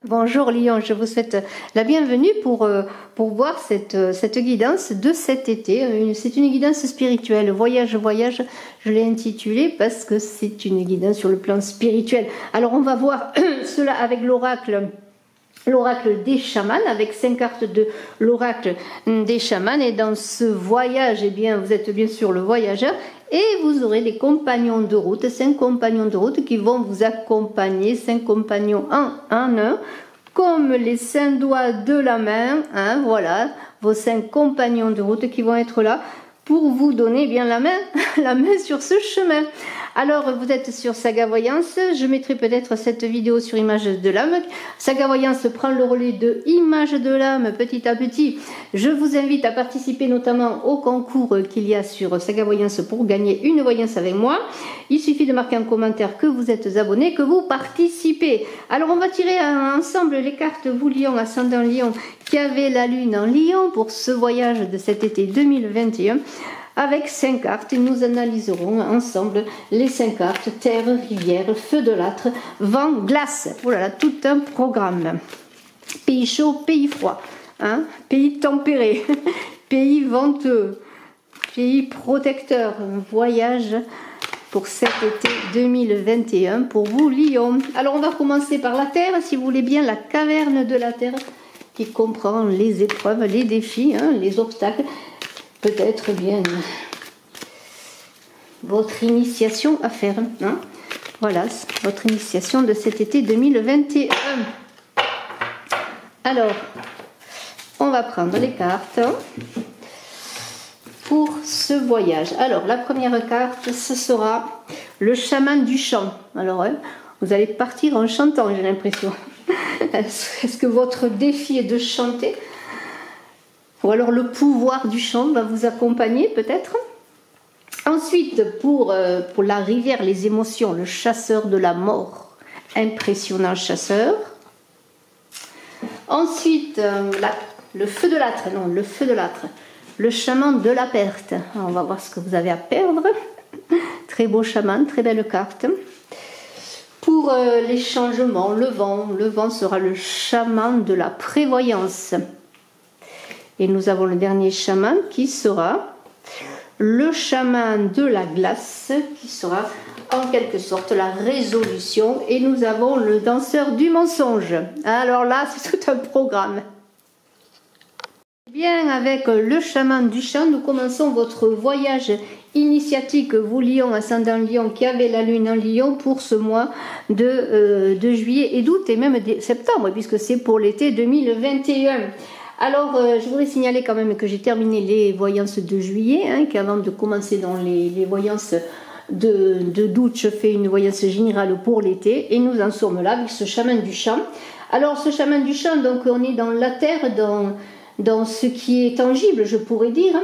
Bonjour Lyon, je vous souhaite la bienvenue pour voir cette guidance de cet été. C'est une guidance spirituelle, voyage, je l'ai intitulée parce que c'est une guidance sur le plan spirituel. Alors on va voir cela avec l'oracle des chamans, avec 5 cartes de l'oracle des chamans. Et dans ce voyage, eh bien, vous êtes bien sûr le voyageur et vous aurez des compagnons de route, 5 compagnons de route qui vont vous accompagner, 5 compagnons en un, comme les 5 doigts de la main, hein, voilà, vos 5 compagnons de route qui vont être là pour vous donner bien la main sur ce chemin. Alors, vous êtes sur Saga Voyance, je mettrai peut-être cette vidéo sur Image de l'âme. Saga Voyance prend le relais de Image de l'âme petit à petit. Je vous invite à participer notamment au concours qu'il y a sur Saga Voyance pour gagner une voyance avec moi. Il suffit de marquer en commentaire que vous êtes abonné, que vous participez. Alors, on va tirer ensemble les cartes, vous Lion, ascendant Lion, qui avez la lune en Lion pour ce voyage de cet été 2021. Avec 5 cartes et nous analyserons ensemble les 5 cartes: terre, rivière, feu de l'âtre, vent, glace. Voilà, tout un programme. Pays chaud, pays froid, hein, pays tempéré, pays venteux, pays protecteur, voyage pour cet été 2021 pour vous Lion. Alors on va commencer par la terre, si vous voulez bien, la caverne de la terre qui comprend les épreuves, les défis, hein, les obstacles. Peut-être bien votre initiation à faire. Hein? Voilà, votre initiation de cet été 2021. Alors, on va prendre les cartes pour ce voyage. Alors, la première carte, ce sera le chaman du chant. Alors, vous allez partir en chantant, j'ai l'impression. Est-ce que votre défi est de chanter ? Ou alors le pouvoir du chant va vous accompagner peut-être. Ensuite, pour la rivière, les émotions, le chasseur de la mort, impressionnant chasseur. Ensuite, le feu de l'âtre, le chaman de la perte. Alors, on va voir ce que vous avez à perdre. Très beau chaman, très belle carte. Pour les changements, le vent sera le chaman de la prévoyance. Et nous avons le dernier chaman qui sera le chaman de la glace, qui sera en quelque sorte la résolution. Et nous avons le danseur du mensonge. Alors là, c'est tout un programme. Bien, avec le chaman du chant, nous commençons votre voyage initiatique, vous Lion, ascendant Lion, qui avez la lune en Lion pour ce mois de juillet et d'août et même de septembre, puisque c'est pour l'été 2021. Alors, je voudrais signaler quand même que j'ai terminé les voyances de juillet, hein, qu'avant de commencer dans les voyances d'août, je fais une voyance générale pour l'été, et nous en sommes là avec ce chaman du chant. Alors, ce chaman du chant, donc on est dans la terre, dans ce qui est tangible, je pourrais dire.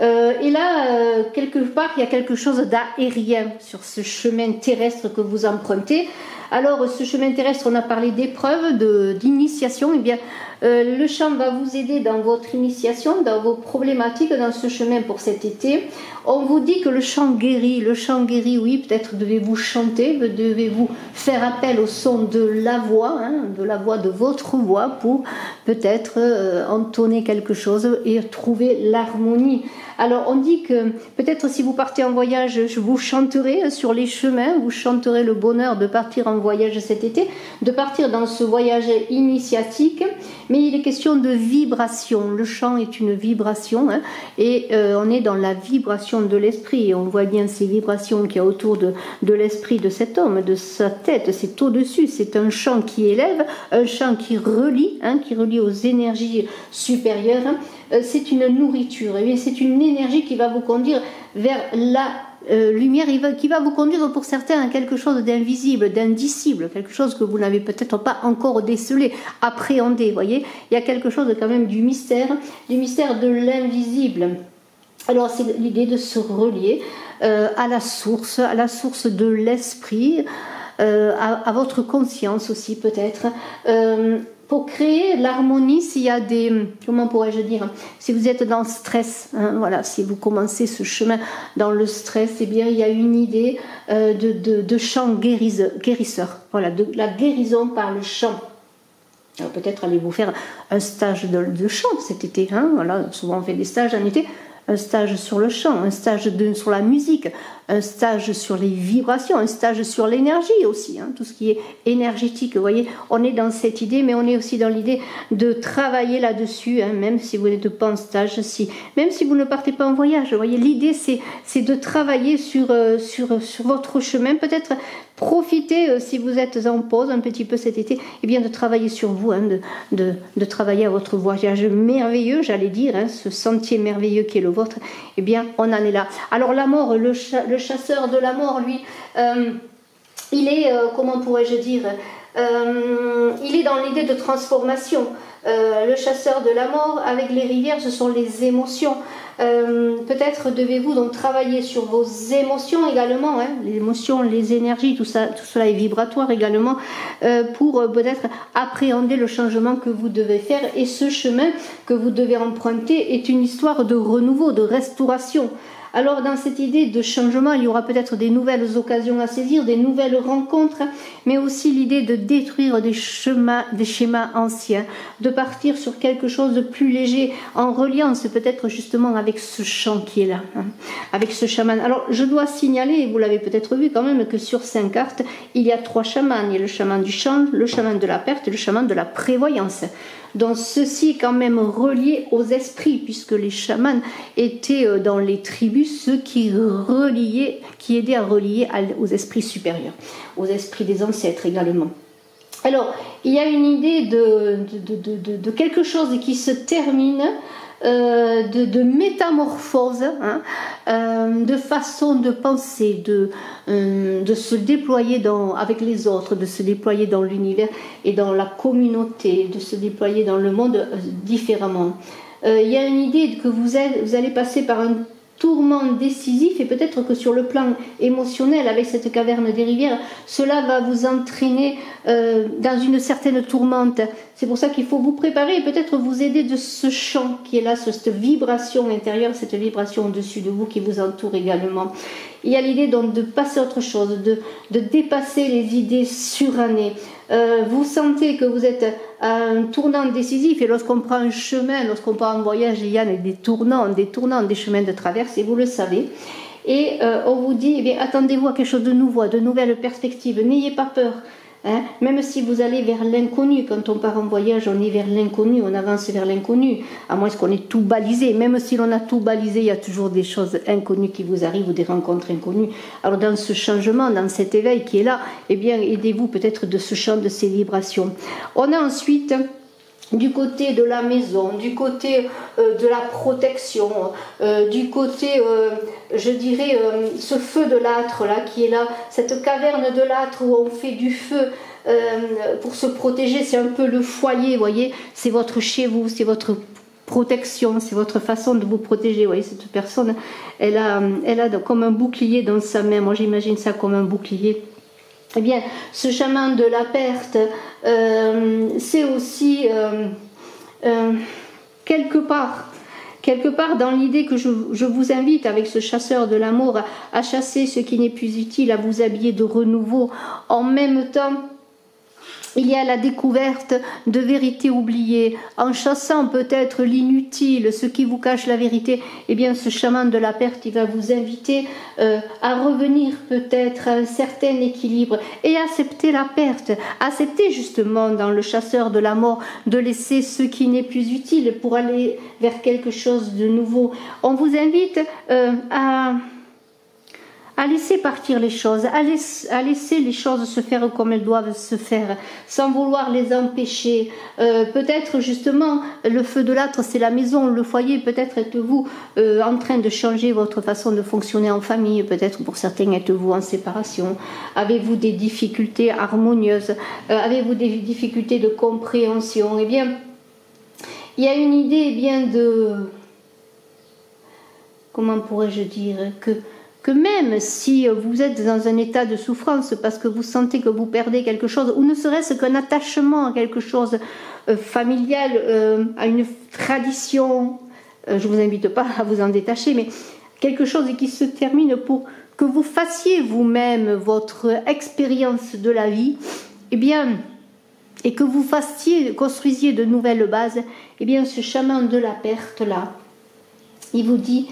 Et là, quelque part, il y a quelque chose d'aérien sur ce chemin terrestre que vous empruntez. Alors, ce chemin terrestre, on a parlé d'épreuves, d'initiation. Eh bien, le chant va vous aider dans votre initiation, dans vos problématiques, dans ce chemin pour cet été. On vous dit que le chant guérit, oui, peut-être devez-vous chanter, devez-vous faire appel au son de la voix, hein, de votre voix, pour peut-être entonner quelque chose et trouver l'harmonie. Alors, on dit que peut-être si vous partez en voyage, vous chanterez sur les chemins, vous chanterez le bonheur de partir en voyage cet été, de partir dans ce voyage initiatique, mais il est question de vibration. Le chant est une vibration, hein, et on est dans la vibration de l'esprit, et on voit bien ces vibrations qu'il y a autour de l'esprit de cet homme, de sa tête, c'est au-dessus, c'est un chant qui élève, un chant qui relie, hein, aux énergies supérieures, hein. C'est une nourriture, et c'est une énergie qui va vous conduire vers la lumière, qui va vous conduire pour certains à quelque chose d'invisible, d'indicible, quelque chose que vous n'avez peut-être pas encore décelé, appréhendé, voyez. Il y a quelque chose quand même du mystère de l'invisible. Alors c'est l'idée de se relier à la source de l'esprit, à votre conscience aussi peut-être, pour créer l'harmonie. S'il y a des, comment pourrais-je dire, si vous êtes dans le stress, hein, voilà, si vous commencez ce chemin dans le stress, eh bien il y a une idée de chant guérisseur, voilà, de la guérison par le chant. Peut-être allez-vous faire un stage de chant cet été. Hein, voilà, souvent on fait des stages en été. Un stage sur le chant, un stage sur la musique, un stage sur les vibrations, un stage sur l'énergie aussi, hein, tout ce qui est énergétique. Vous voyez, on est dans cette idée, mais on est aussi dans l'idée de travailler là-dessus, hein, même si vous n'êtes pas en stage, même si vous ne partez pas en voyage. Vous voyez, l'idée c'est de travailler sur votre chemin, peut-être profitez, si vous êtes en pause un petit peu cet été, eh bien de travailler sur vous, hein, de travailler à votre voyage merveilleux, j'allais dire, hein, ce sentier merveilleux qui est le vôtre, eh bien on en est là. Alors la mort, le chasseur de la mort, lui, il est, comment pourrais-je dire, il est dans l'idée de transformation. Le chasseur de la mort, avec les rivières, ce sont les émotions. Peut-être devez-vous donc travailler sur vos émotions également, hein, les émotions, les énergies, tout cela est vibratoire également, pour peut-être appréhender le changement que vous devez faire. Et ce chemin que vous devez emprunter est une histoire de renouveau, de restauration. Alors dans cette idée de changement, il y aura peut-être des nouvelles occasions à saisir, des nouvelles rencontres, mais aussi l'idée de détruire des schémas anciens, de partir sur quelque chose de plus léger, en reliance peut-être justement avec ce chant qui est là, hein, avec ce chaman. Alors je dois signaler, et vous l'avez peut-être vu quand même, que sur 5 cartes, il y a 3 chamans. Il y a le chaman du chant, le chaman de la perte et le chaman de la prévoyance. Donc ceci quand même relié aux esprits, puisque les chamans étaient dans les tribus ceux qui aidaient à relier aux esprits supérieurs, aux esprits des ancêtres également. Alors il y a une idée de quelque chose qui se termine, de métamorphose, hein, de façon de penser, de se déployer avec les autres, de se déployer dans l'univers et dans la communauté, de se déployer dans le monde différemment. Il y a une idée que vous allez passer par un tourment décisif, et peut-être que sur le plan émotionnel, avec cette caverne des rivières, cela va vous entraîner dans une certaine tourmente. C'est pour ça qu'il faut vous préparer et peut-être vous aider de ce chant qui est là, cette vibration intérieure, cette vibration au-dessus de vous qui vous entoure également. Il y a l'idée donc de passer à autre chose, de dépasser les idées surannées. Vous sentez que vous êtes à un tournant décisif, et lorsqu'on prend un chemin, lorsqu'on part en voyage, il y a des tournants, des chemins de traverse, et vous le savez. Et on vous dit, eh bien, attendez-vous à quelque chose de nouveau, à de nouvelles perspectives, n'ayez pas peur. Hein, même si vous allez vers l'inconnu, quand on part en voyage, on est vers l'inconnu, on avance vers l'inconnu, à moins qu'on ait tout balisé. Même si l'on a tout balisé, il y a toujours des choses inconnues qui vous arrivent ou des rencontres inconnues. Alors dans ce changement, dans cet éveil qui est là, eh bien aidez-vous peut-être de ce champ, de ces vibrations. On a ensuite, du côté de la maison, du côté de la protection, du côté, je dirais, ce feu de l'âtre là qui est là, cette caverne de l'âtre où on fait du feu pour se protéger, c'est un peu le foyer, vous voyez, c'est votre chez vous, c'est votre protection, c'est votre façon de vous protéger. Vous voyez, cette personne, elle a comme un bouclier dans sa main, moi j'imagine ça comme un bouclier. Eh bien, ce chaman de la perte, c'est aussi quelque part dans l'idée que je vous invite avec ce chasseur de l'amour à chasser ce qui n'est plus utile, à vous habiller de renouveau. En même temps, il y a la découverte de vérités oubliées. En chassant peut-être l'inutile, ce qui vous cache la vérité, eh bien ce chaman de la perte, il va vous inviter à revenir peut-être à un certain équilibre et accepter la perte. Accepter justement dans le chasseur de la mort de laisser ce qui n'est plus utile pour aller vers quelque chose de nouveau. On vous invite à laisser partir les choses, à laisser les choses se faire comme elles doivent se faire, sans vouloir les empêcher. Peut-être justement, le feu de l'âtre, c'est la maison, le foyer. Peut-être êtes-vous en train de changer votre façon de fonctionner en famille. Peut-être pour certains, êtes-vous en séparation. Avez-vous des difficultés harmonieuses? Avez-vous des difficultés de compréhension? Eh bien, il y a une idée, eh bien, comment pourrais-je dire, que même si vous êtes dans un état de souffrance parce que vous sentez que vous perdez quelque chose, ou ne serait-ce qu'un attachement à quelque chose familial, à une tradition, je ne vous invite pas à vous en détacher, mais quelque chose qui se termine pour que vous fassiez vous-même votre expérience de la vie, eh bien, et que vous construisiez de nouvelles bases, eh bien ce chaman de la perte là, il vous dit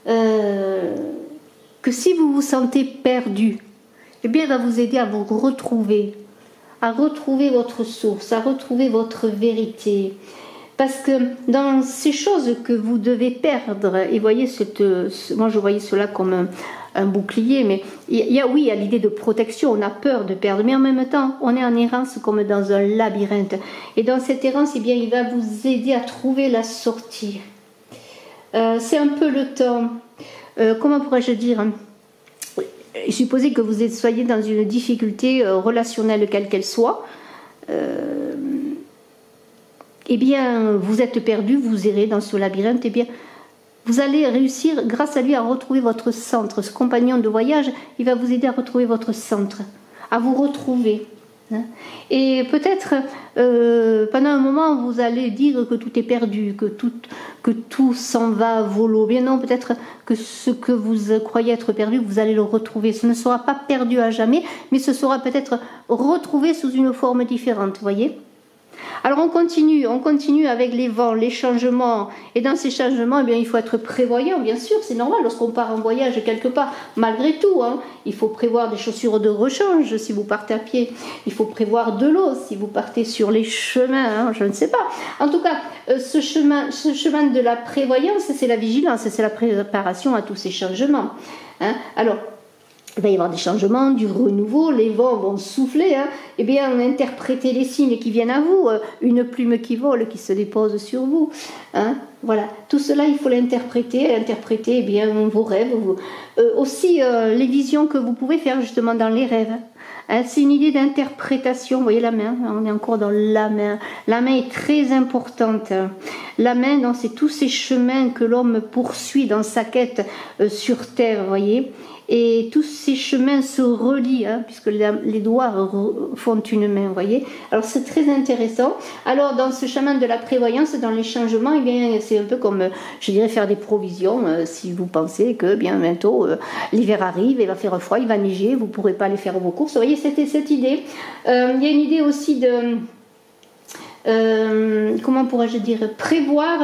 que si vous vous sentez perdu, eh bien il va vous aider à vous retrouver votre source, à retrouver votre vérité. Parce que dans ces choses que vous devez perdre, et voyez, moi je voyais cela comme un bouclier, mais il y a l'idée de protection, on a peur de perdre, mais en même temps, on est en errance comme dans un labyrinthe. Et dans cette errance, eh bien, il va vous aider à trouver la sortie. C'est un peu le temps, comment pourrais-je dire, supposez que vous soyez dans une difficulté relationnelle quelle qu'elle soit, eh bien, vous êtes perdu, vous errez dans ce labyrinthe, eh bien, vous allez réussir, grâce à lui, à retrouver votre centre. Ce compagnon de voyage, il va vous aider à retrouver votre centre, à vous retrouver. Et peut-être, pendant un moment, vous allez dire que tout est perdu, que tout s'en va à volo. Bien non, peut-être que ce que vous croyez être perdu, vous allez le retrouver. Ce ne sera pas perdu à jamais, mais ce sera peut-être retrouvé sous une forme différente, vous voyez ? Alors on continue avec les vents, les changements, et dans ces changements, eh bien, il faut être prévoyant, bien sûr, c'est normal, lorsqu'on part en voyage quelque part, malgré tout, il faut prévoir des chaussures de rechange si vous partez à pied, il faut prévoir de l'eau si vous partez sur les chemins, je ne sais pas. En tout cas, ce chemin de la prévoyance, c'est la vigilance, c'est la préparation à tous ces changements. Alors, il va y avoir des changements, du renouveau, les vents vont souffler, eh bien interprétez les signes qui viennent à vous, une plume qui vole, qui se dépose sur vous, voilà, tout cela il faut l'interpréter, eh bien vos rêves, aussi les visions que vous pouvez faire justement dans les rêves. C'est une idée d'interprétation, vous voyez la main, on est encore dans la main est très importante, la main, c'est tous ces chemins que l'homme poursuit dans sa quête sur terre, vous voyez. Et tous ces chemins se relient, puisque les doigts font une main, vous voyez. Alors c'est très intéressant. Alors dans ce chemin de la prévoyance, dans les changements, eh bien c'est un peu comme, je dirais, faire des provisions. Si vous pensez que bien bientôt l'hiver arrive, il va faire froid, il va neiger, vous ne pourrez pas aller faire vos courses. Vous voyez, c'était cette idée. Il y a une idée aussi de, comment pourrais-je dire, prévoir.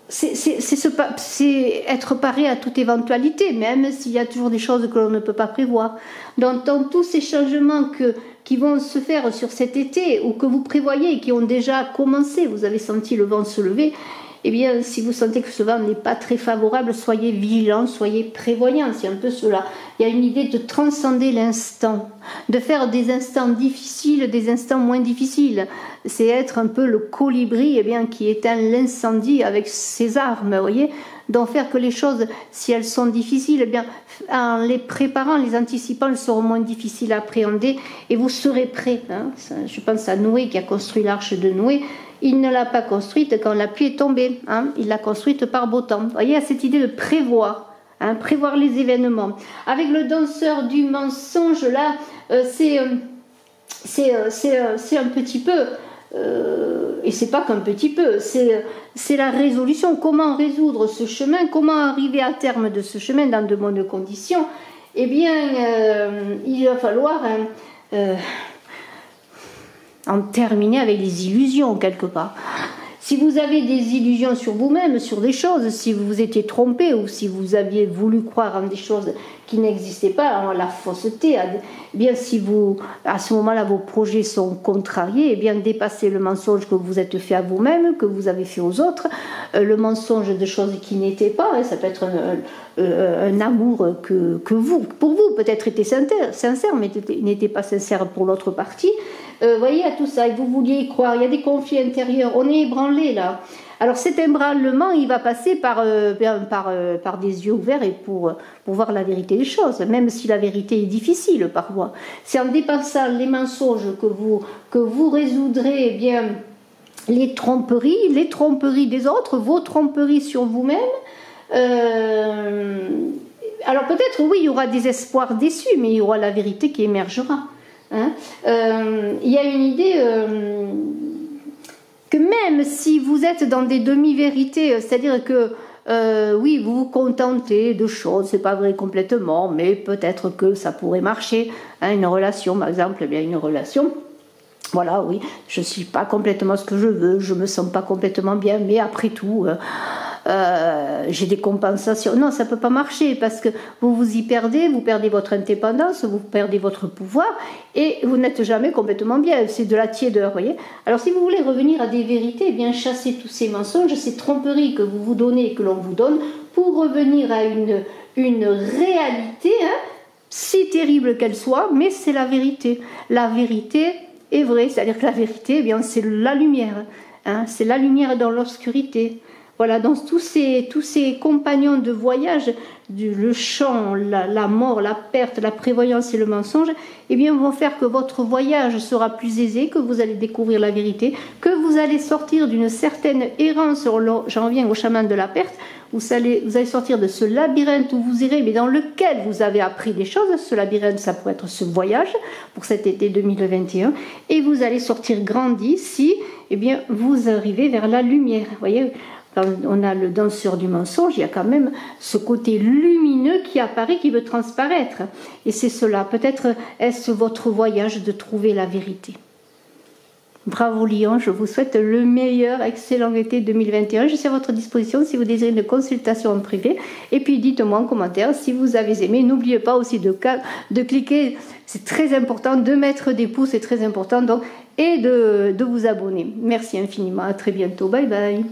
C'est être paré à toute éventualité, même s'il y a toujours des choses que l'on ne peut pas prévoir. Dans tous ces changements qui vont se faire sur cet été, ou que vous prévoyez et qui ont déjà commencé, vous avez senti le vent se lever, eh bien, si vous sentez que ce vent n'est pas très favorable, soyez vigilants, soyez prévoyants, c'est un peu cela. Il y a une idée de transcender l'instant, de faire des instants difficiles, des instants moins difficiles. C'est être un peu le colibri, eh bien, qui éteint l'incendie avec ses armes, vous voyez. D'en faire que les choses, si elles sont difficiles, eh bien, en les préparant, les anticipant, elles seront moins difficiles à appréhender et vous serez prêts. Je pense à Noé qui a construit l'arche de Noé. Il ne l'a pas construite quand la pluie est tombée. Il l'a construite par beau temps. Vous voyez, à cette idée de prévoir. Prévoir les événements. Avec le danseur du mensonge, là, c'est un petit peu, et c'est pas qu'un petit peu, c'est la résolution. Comment résoudre ce chemin, comment arriver à terme de ce chemin dans de bonnes conditions. Eh bien, il va falloir en terminer avec les illusions quelque part. Si vous avez des illusions sur vous-même, sur des choses, si vous vous étiez trompé ou si vous aviez voulu croire en des choses qui n'existaient pas, en la fausseté, eh bien si vous, à ce moment-là, vos projets sont contrariés, eh bien dépassez le mensonge que vous êtes fait à vous-même, que vous avez fait aux autres, le mensonge de choses qui n'étaient pas, ça peut être un amour que vous, pour vous, peut-être était sincère, mais n'était pas sincère pour l'autre partie. Voyez à tout ça, et vous vouliez y croire, il y a des conflits intérieurs, on est ébranlé là. Alors cet ébranlement, il va passer par des yeux ouverts et pour voir la vérité des choses, même si la vérité est difficile parfois. C'est en dépassant les mensonges que vous résoudrez eh bien, les tromperies des autres, vos tromperies sur vous-même. Alors peut-être, oui, il y aura des espoirs déçus, mais il y aura la vérité qui émergera. Il y a une idée que même si vous êtes dans des demi-vérités, c'est-à-dire que oui, vous vous contentez de choses, c'est pas vrai complètement, mais peut-être que ça pourrait marcher. Hein, une relation, par exemple, eh bien une relation. Voilà, oui, je ne suis pas complètement ce que je veux, je ne me sens pas complètement bien, mais après tout, j'ai des compensations. Non, ça ne peut pas marcher parce que vous vous y perdez, vous perdez votre indépendance, vous perdez votre pouvoir et vous n'êtes jamais complètement bien. C'est de la tiédeur, vous voyez. Alors, si vous voulez revenir à des vérités, eh bien, chassez tous ces mensonges, ces tromperies que vous vous donnez et que l'on vous donne pour revenir à une réalité, hein, si terrible qu'elle soit, mais c'est la vérité. La vérité est vraie, c'est-à-dire que la vérité, eh bien, c'est la lumière. Hein, c'est la lumière dans l'obscurité. Voilà, donc tous ces compagnons de voyage, le chant, la mort, la perte, la prévoyance et le mensonge, eh bien, vont faire que votre voyage sera plus aisé, que vous allez découvrir la vérité, que vous allez sortir d'une certaine errance, j'en reviens au chaman de la perte, vous allez sortir de ce labyrinthe où vous irez, mais dans lequel vous avez appris des choses. Ce labyrinthe, ça pourrait être ce voyage pour cet été 2021, et vous allez sortir grandi si, eh bien, vous arrivez vers la lumière. Vous voyez, quand on a le danseur du mensonge, il y a quand même ce côté lumineux qui apparaît, qui veut transparaître. Et c'est cela. Peut-être est-ce votre voyage de trouver la vérité. Bravo Lion, je vous souhaite le meilleur, excellent été 2021. Je suis à votre disposition si vous désirez une consultation en privé. Et puis dites-moi en commentaire si vous avez aimé. N'oubliez pas aussi de cliquer, c'est très important, de mettre des pouces, c'est très important, donc, et de vous abonner. Merci infiniment, à très bientôt, bye bye.